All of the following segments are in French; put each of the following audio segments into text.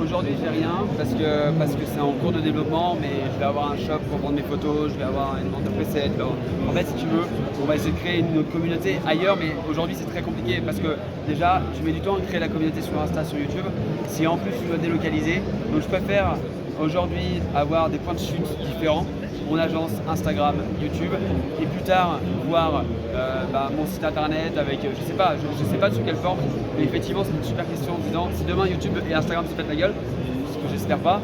aujourd'hui j'ai rien parce que c'est en cours de développement, mais je vais avoir un shop pour vendre mes photos, je vais avoir une vente de presets. En fait, si tu veux, on va essayer de créer une communauté ailleurs, mais aujourd'hui c'est très compliqué parce que déjà tu mets du temps à créer la communauté sur Insta, sur YouTube. Si en plus tu dois délocaliser, donc je préfère aujourd'hui avoir des points de chute différents. Mon agence Instagram, YouTube, et plus tard voir mon site internet avec, je sais pas sous quelle forme, mais effectivement c'est une super question en disant si demain YouTube et Instagram se pètent la gueule, ce que j'espère pas,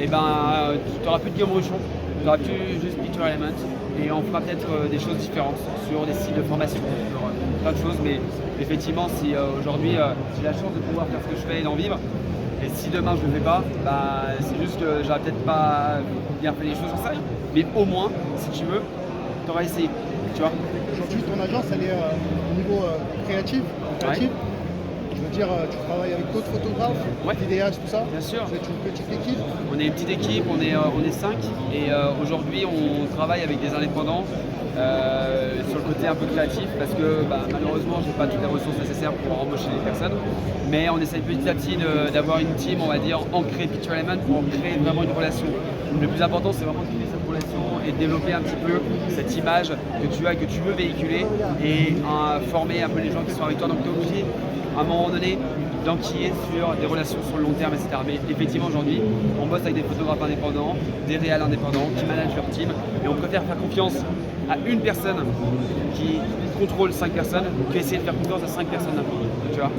et tu n'auras plus de Guillaume Ruchon, tu n'auras plus juste Picture Element, et on fera peut-être des choses différentes sur des sites de formation, sur plein de choses, mais effectivement si aujourd'hui j'ai la chance de pouvoir faire ce que je fais et d'en vivre, et si demain je ne le fais pas, c'est juste que j'aurais peut-être pas bien fait les choses en ça. Mais au moins, si tu veux, tu auras essayé. Tu vois. Aujourd'hui, ton agence, elle est au niveau créatif. Ouais. Je veux dire, tu travailles avec d'autres photographes, vidéastes, tout ça. Bien sûr. Vous êtes une petite équipe. On est une petite équipe, on est 5. Et aujourd'hui, on travaille avec des indépendants sur le côté un peu créatif parce que malheureusement, je n'ai pas toutes les ressources nécessaires pour embaucher les personnes. Mais on essaie petit à petit d'avoir une team, on va dire, ancrée Picture Element pour créer vraiment une relation. Le plus important, c'est vraiment de créer cette relation et de développer un petit peu cette image que tu as, que tu veux véhiculer et former un peu les gens qui sont avec toi. Donc, tu es obligé, à un moment donné, d'enquiller sur des relations sur le long terme, etc. Mais effectivement, aujourd'hui, on bosse avec des photographes indépendants, des réals indépendants qui managent leur team et on préfère faire confiance à une personne qui contrôle 5 personnes qu'essayer de faire confiance à 5 personnes d'un coup, tu vois.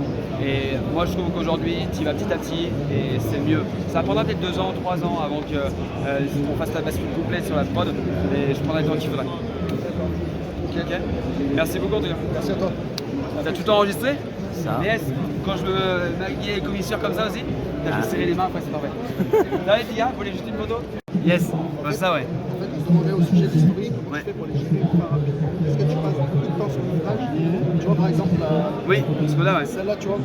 Et moi je trouve qu'aujourd'hui tu y vas petit à petit et c'est mieux. Ça prendra peut-être 2 ans, 3 ans avant qu'on fasse la bascule complète sur la prod, mais je prendrai le temps qu'il faudra. Ok. Merci beaucoup en tout cas. Merci à toi. T'as tout enregistré? Ça. Yes. Quand je me maquillais les commissaires comme ça aussi, je vais serrer les mains après c'est parfait. Ça va les gars, vous voulez juste une photo? Yes, ça ouais. En fait, on se demandait au sujet des stories, comment tu fais pour les gérer ultra rapide. Est-ce que tu passes beaucoup de temps sur le montage? Tu vois, par exemple, Oui, parce que là, ouais. celle-là, tu vois.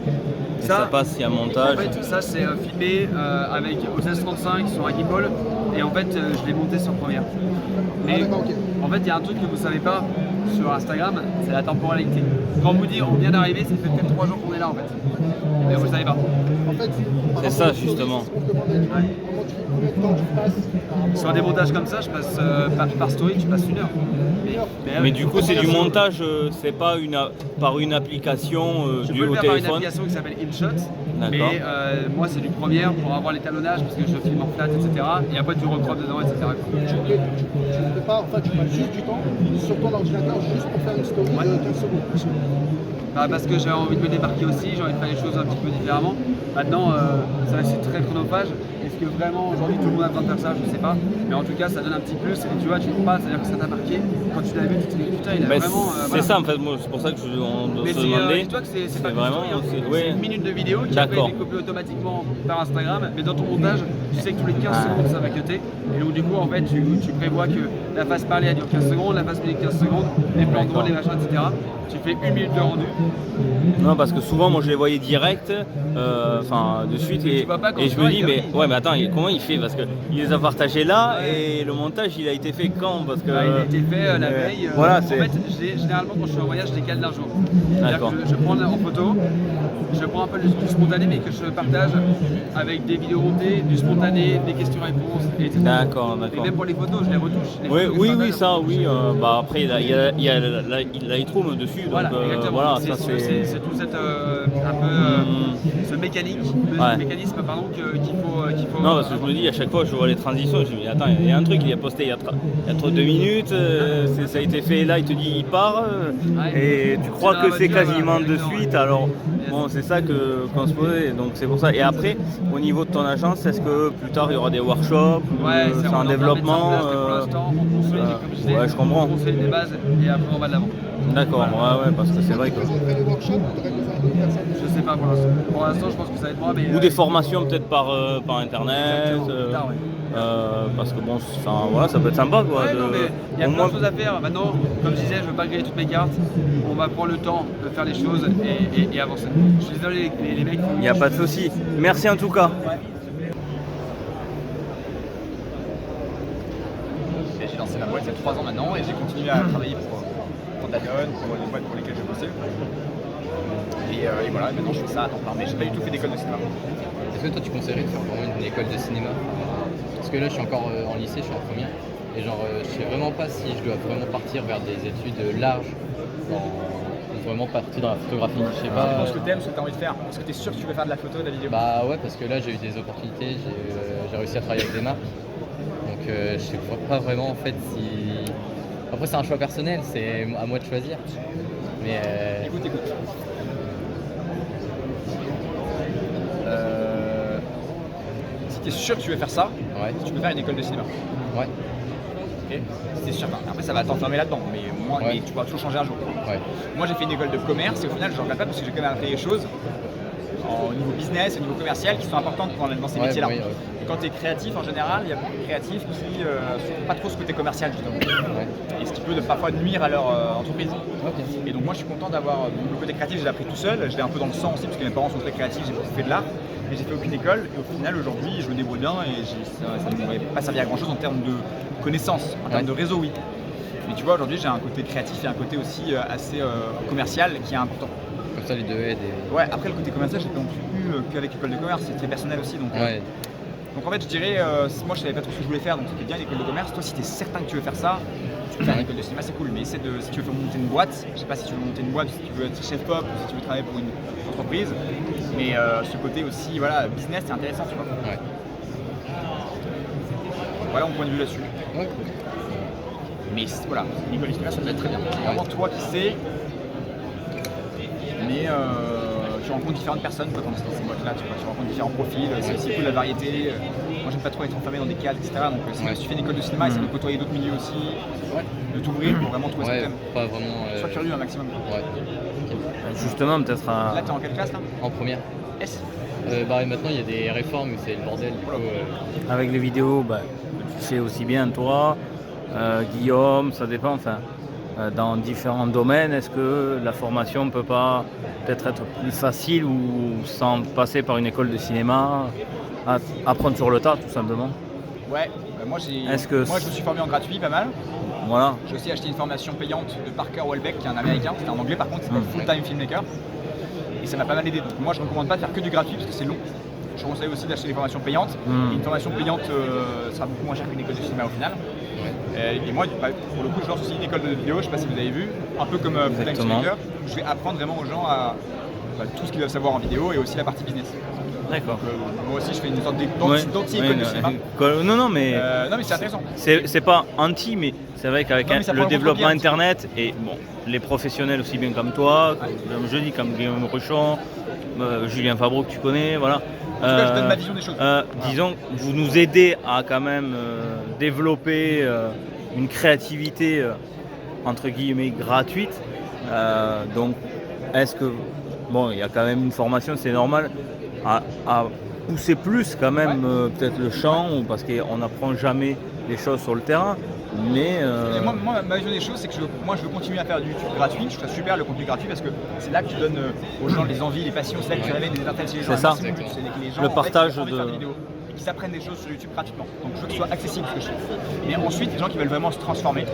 Ça passe, il y a montage. En fait, ça c'est filmé avec OSS 35 sur un gimbal et en fait, je l'ai monté sur Premiere. Mais d'accord, ok. en fait, il y a un truc que vous savez pas sur Instagram, c'est la temporalité. Quand on vous dit on vient d'arriver, ça fait peut-être 3 jours qu'on est là en fait. Mais vous le savez pas. En fait, C'est ça, justement. On se demandait combien de temps tu passes Sur des montages comme ça, je passe par story, tu passes 1 heure. Mais du coup, c'est du montage, c'est pas par une application Tu du peux le au faire par une téléphone. application qui s'appelle InShot, D'accord. mais moi c'est du Premiere pour avoir l'étalonnage parce que je filme en flat, etc. Et après tu recroppes dedans, etc. Tu ne fais pas, en fait, tu passes juste du temps sur ton ordinateur juste pour faire une story de 15 secondes. Parce que j'ai envie de me démarquer aussi, j'ai envie de faire les choses un petit peu différemment. Maintenant, ça reste très chronophage. Est-ce que vraiment aujourd'hui tout le monde a besoin de faire ça? Je sais pas. Mais en tout cas, ça donne un petit plus. Et tu vois, tu ne pas, c'est-à-dire que ça t'a marqué. Quand tu l'as vu, tu te dis putain, il a vraiment. C'est ça en fait, moi, c'est pour ça que on Mais se demandait. dis-toi que c'est pas vraiment. c'est une minute de vidéo qui après est découpée automatiquement par Instagram. Mais dans ton montage, tu sais que tous les 15 secondes ça va cutter. Et donc, du coup, en fait, tu prévois que la phase parlée elle dure 15 secondes, la phase minute 15 secondes, les plans drôles, les machins, etc. Tu fais 1 minute de rendu. Non, parce que souvent, moi, je les voyais direct, de suite, et je me dis, mais attends, comment il fait? Parce qu'il les a partagés là, et le montage, il a été fait quand? Parce que il a été fait la veille. Voilà, en fait, généralement, quand je suis en voyage, je décale d'un jour. D'accord. Je prends en photo, je prends un peu du spontané, mais que je partage avec des vidéos montées, du spontané, des questions-réponses, etc. D'accord. Et même pour les photos, je les retouche. Oui, ça, oui. Après, il y a Lightroom dessus, donc voilà, voilà, ça c'est. C'est tout cette ce mécanisme, qu'il faut. Non, parce que je me dis à chaque fois, je vois les transitions, je me dis attends, il y a un truc, il a posté il y a trop 2 minutes, ça a été fait là, il te dit il part, et tu crois que c'est quasiment de suite, alors bon, c'est ça qu'on se posait, donc c'est pour ça. Et après, au niveau de ton agence, est-ce que plus tard il y aura des workshops, c'est en développement? Pour l'instant, on construit, comme je disais, je comprends. on construit des bases et après on va de l'avant. D'accord, ouais, parce que c'est vrai que. Les workshops, je sais pas pour l'instant. Pour l'instant, je pense que ça va être moi. Mais, ou des formations peut-être par internet. Parce que bon, voilà, ça peut être sympa quoi. Non, mais il y a plein de choses à faire. Maintenant, comme je disais, je veux pas griller toutes mes cartes. On va prendre le temps de faire les choses et avancer. Je suis désolé les mecs. Il n'y a pas de souci. Merci en tout cas. J'ai lancé la boîte il y a 3 ans maintenant et j'ai continué à travailler pour Danone, pour les boîtes pour lesquelles je bossais. Et voilà, maintenant je fais ça à temps plein, mais j'ai pas du tout fait d'école de cinéma. Est-ce que toi tu conseillerais de faire vraiment une école de cinéma? Parce que là je suis encore en lycée, je suis en première, et genre je sais vraiment pas si je dois vraiment partir vers des études larges, ou vraiment partir dans la photographie, je sais pas. Dans ce que t'aimes, ce que t'as envie de faire, est-ce que t'es sûr que tu veux faire de la photo, de la vidéo? Bah ouais, parce que là j'ai eu des opportunités, j'ai réussi à travailler avec des marques, donc je sais pas vraiment en fait si... Après c'est un choix personnel, c'est à moi de choisir, mais... Écoute. Si t'es sûr que tu veux faire ça, Ouais, tu peux faire une école de cinéma. ouais, Ok, si t'es sûr. Après ça va t'enfermer là-dedans, mais moi, Ouais. mais tu pourras toujours changer un jour. ouais. Moi j'ai fait une école de commerce et au final je regrette pas parce que j'ai quand même appris des choses au niveau business, au niveau commercial qui sont importantes dans ces Ouais, métiers-là. oui, ouais. Et quand tu es créatif en général, il y a beaucoup de créatifs qui sont pas trop ce côté commercial justement. Ouais. Et ce qui peut parfois nuire à leur entreprise. Ok. Et donc moi je suis content d'avoir le côté créatif, je l'ai appris tout seul, je l'ai un peu dans le sang aussi parce que mes parents sont très créatifs, j'ai beaucoup fait de l'art, mais j'ai fait aucune école et au final aujourd'hui je me débrouille bien et ça ne m'aurait pas servi à grand chose en termes de connaissances, en termes de réseau oui. Mais tu vois aujourd'hui j'ai un côté créatif et un côté aussi assez commercial qui est important. Comme ça les deux aident et... Ouais, après le côté commercial j'ai pas non plus qu'avec l'école de commerce, c'était personnel aussi donc. Ouais. Donc en fait je dirais, moi je savais pas trop ce que je voulais faire donc c'était bien l'école de commerce, toi si tu es certain que tu veux faire ça, tu peux faire une école de cinéma c'est cool, mais essaie de, si tu veux monter une boîte, je sais pas si tu veux monter une boîte, si tu veux être chef pop ou si tu veux travailler pour une entreprise, mais ce côté aussi voilà, business c'est intéressant tu vois. Ouais. Voilà mon point de vue là-dessus. Ouais. Mais voilà, une école de cinéma ça peut être très bien. C'est vraiment toi qui sais, mais tu rencontres différentes personnes quoi, dans ces boîtes-là, tu rencontres différents profils, c'est aussi cool la variété. Moi j'aime pas trop être enfermé dans des cases, etc. Donc si tu fais une école de cinéma, essaie de côtoyer d'autres milieux aussi, de t'ouvrir pour vraiment trouver ce que Ouais, t'aimes. pas vraiment... Sois curieux un maximum. Ouais. Justement, peut-être Là t'es en quelle classe là? En première. S. Bah et maintenant il y a des réformes où c'est le bordel, du coup... avec les vidéos, bah, tu sais aussi bien toi, Guillaume, ça dépend, enfin, dans différents domaines, est-ce que la formation peut pas peut-être être plus facile ou sans passer par une école de cinéma, apprendre sur le tas tout simplement? Ouais, moi je me suis formé en gratuit pas mal. Voilà. J'ai aussi acheté une formation payante de Parker Welbeck qui est un américain, c'était en anglais par contre, c'est Full Time Filmmaker. Et ça m'a pas mal aidé. Donc moi je ne recommande pas de faire que du gratuit parce que c'est long. Je conseille aussi d'acheter des formations payantes. Et une formation payante sera beaucoup moins chère qu'une école de cinéma au final. Et moi pour le coup je lance aussi une école de vidéo, je sais pas si vous avez vu, un peu comme Full Time Filmmaker, où je vais apprendre vraiment aux gens à tout ce qu'ils doivent savoir en vidéo et aussi la partie business. D'accord. Moi aussi je fais une sorte d'anti-école de cinéma. Non mais c'est intéressant. C'est pas anti, mais c'est vrai qu'avec le développement internet et bon, les professionnels aussi bien comme toi, comme je dis, comme Guillaume Ruchon, Julien Fabreau que tu connais, voilà. En tout cas, je donne ma vision des choses. Disons, vous nous aidez à quand même développer une créativité entre guillemets gratuite. Donc, est-ce que bon, il y a quand même une formation, c'est normal, à pousser plus quand même peut-être le champ, parce qu'on n'apprend jamais les choses sur le terrain. Mais moi, ma vision des choses, c'est que je veux continuer à faire du YouTube gratuit. Je trouve ça super le contenu gratuit parce que c'est là que tu donnes aux gens les envies, les passions, c'est là que tu réveilles des étincelles chez les gens. C'est ça. C'est que les gens, Le partage en fait, faire des vidéos et qui s'apprennent des choses sur YouTube gratuitement. Donc je veux que ce soit accessible ce que je fais. Et ensuite, les gens qui veulent vraiment se transformer,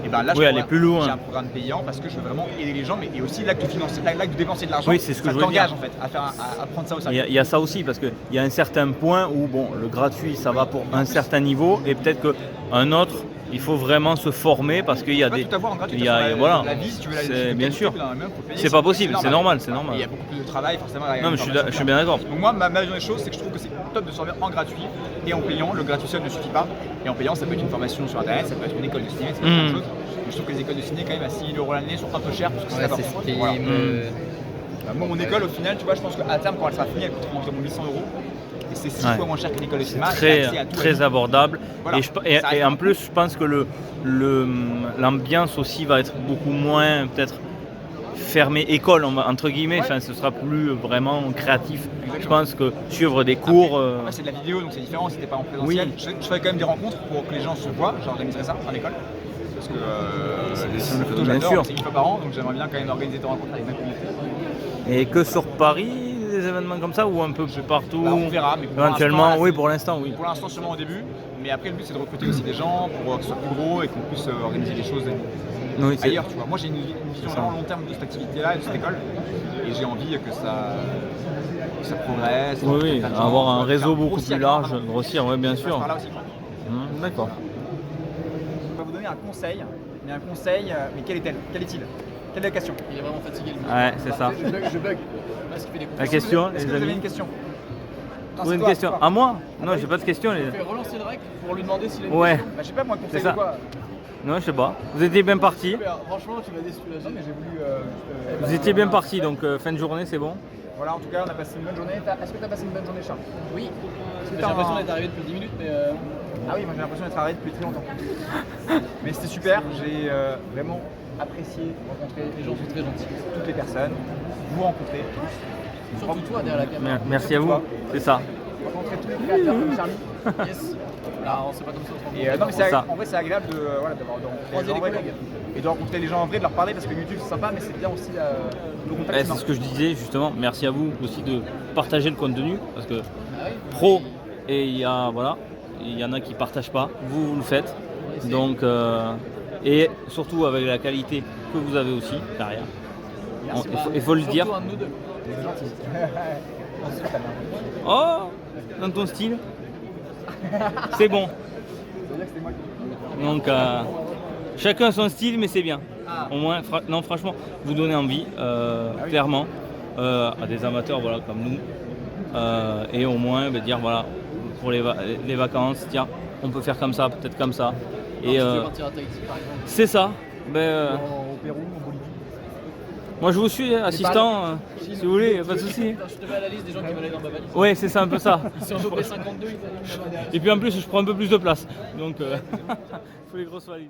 et ben là, aller plus loin. J'ai un programme payant parce que je veux vraiment aider les gens, mais et aussi l'acte financier, l'acte de dépenser de l'argent. Oui, c'est ce que ça je veux t'engage dire. en fait à prendre ça au sérieux. il y a ça aussi, parce qu'il y a un certain point où bon, le gratuit ça va pour un certain niveau, et peut-être qu'un autre, il faut vraiment se former parce qu'il y a des. Tout avoir en gratuit, Voilà. la vie, si tu veux Bien sûr. faut payer, C'est pas possible, c'est normal, c'est normal. Il y a beaucoup plus de travail forcément. Non, mais je suis bien d'accord. Donc moi, ma vision des choses, c'est que je trouve que c'est top de se former en gratuit et en payant. Le gratuit seul ne suffit pas. Et en payant, ça peut être une formation sur internet, ça peut être une école de ciné, c'est plein de choses. Mais je trouve que les écoles de ciné, quand même, à 6 000 € l'année, sont un peu chères parce que c'est c'est ce qui voilà. me... Moi, mon école, au final, tu vois, je pense qu'à terme, quand elle sera finie, elle coûtera environ 800 €. Et c'est 6 fois moins cher qu'une école de cinéma. Très abordable. Voilà. Et en plus, je pense que l'ambiance aussi va être beaucoup moins peut-être fermée école entre guillemets. Enfin, ce sera plus vraiment créatif. Exactement. Je pense que suivre des cours. Après, c'est de la vidéo, donc c'est différent. C'était pas en présentiel. Je ferais quand même des rencontres pour que les gens se voient. J'organiserais ça en école. Parce que les films de photo, j'adore, c'est une fois par an, donc j'aimerais bien quand même organiser des rencontres avec ma communauté. Et que sur Paris, des événements comme ça, ou un peu partout? On verra, mais pour éventuellement, l'instant, oui, pour l'instant, oui. Pour l'instant, sûrement au début, Mais après, le but, c'est de recruter aussi des gens pour que ce soit plus gros et qu'on puisse organiser les choses Oui, c'est- ailleurs. Tu vois. Moi, j'ai une vision vraiment long terme de cette activité-là et de cette école. Et j'ai envie que ça progresse. Oui, oui, plein de gens, avoir un faire réseau beaucoup grossir plus large, carrément. grossir, oui, bien On passe sûr. par là aussi, quoi. D'accord. On va vous donner un conseil, mais quel est-il Quelle est la question? Il est vraiment fatigué. le mec. Ouais, c'est ça. Je bug. Parce qu'il fait des La courses. question, Est-ce que les vous avez amis. une question? Non, Ou c'est une toi, question c'est toi. à moi? Non, j'ai pas de question. Les... Il fait relancer le rec pour lui demander s'il a une Ouais, question. Bah, je sais pas, moi, C'est conseil ça. de quoi? non, je sais pas. Vous étiez bien parti. Super, franchement, tu m'as déçu là. Non, mais j'ai voulu. Vous étiez bien parti, donc fin de journée, c'est bon. Voilà, en tout cas, on a passé une bonne journée. Est-ce que tu as passé une bonne journée, Charles? Oui. J'ai Putain, l'impression d'être arrivé depuis 10 minutes, mais. Ah oui, moi j'ai l'impression d'être arrivé depuis très longtemps. Mais c'était super, j'ai vraiment apprécié rencontrer Les gens sont très gentils. toutes les personnes, vous rencontrer, Surtout toi derrière la caméra. Merci à vous. C'est ça. rencontrer tous les créateurs comme Charlie. Yes. Là, on sait pas comme ça. on se Et rencontre. non, mais c'est Ça. en vrai, c'est agréable de rencontrer les Croiser gens les en vrai. collègues. Et de rencontrer les gens en vrai, de leur parler parce que YouTube c'est sympa, mais c'est bien aussi le contact Eh, humain. c'est ce que je disais justement. Merci à vous aussi de partager le contenu parce que Ah oui. pro et il y a voilà, il y en a qui partagent pas. Vous le faites. Donc et surtout avec la qualité que vous avez aussi derrière. Il faut le dire. Surtout un de nous deux. C'est gentil. Ensuite, t'as bien. Oh, dans ton style. C'est bon. C'est-à-dire que c'était moi qui. Donc chacun son style, mais c'est bien. Au moins, non, franchement, vous donnez envie, clairement, à des amateurs voilà, comme nous. Et au moins, dire voilà, pour les vacances, tiens, on peut faire comme ça, peut-être comme ça. Et Si tu veux partir à Tahiti, par exemple. c'est ça. Au Pérou, en Bolivie. Moi, je vous suis, assistant, si vous voulez, pas de souci. Je te mets à la liste des gens qui veulent aller dans ma valise. Ouais, c'est ça, un peu ça. Ils sont chopés 52, ils t'allument là-bas derrière. Et puis en plus, je prends un peu plus de place. Donc, il faut les grosses valises.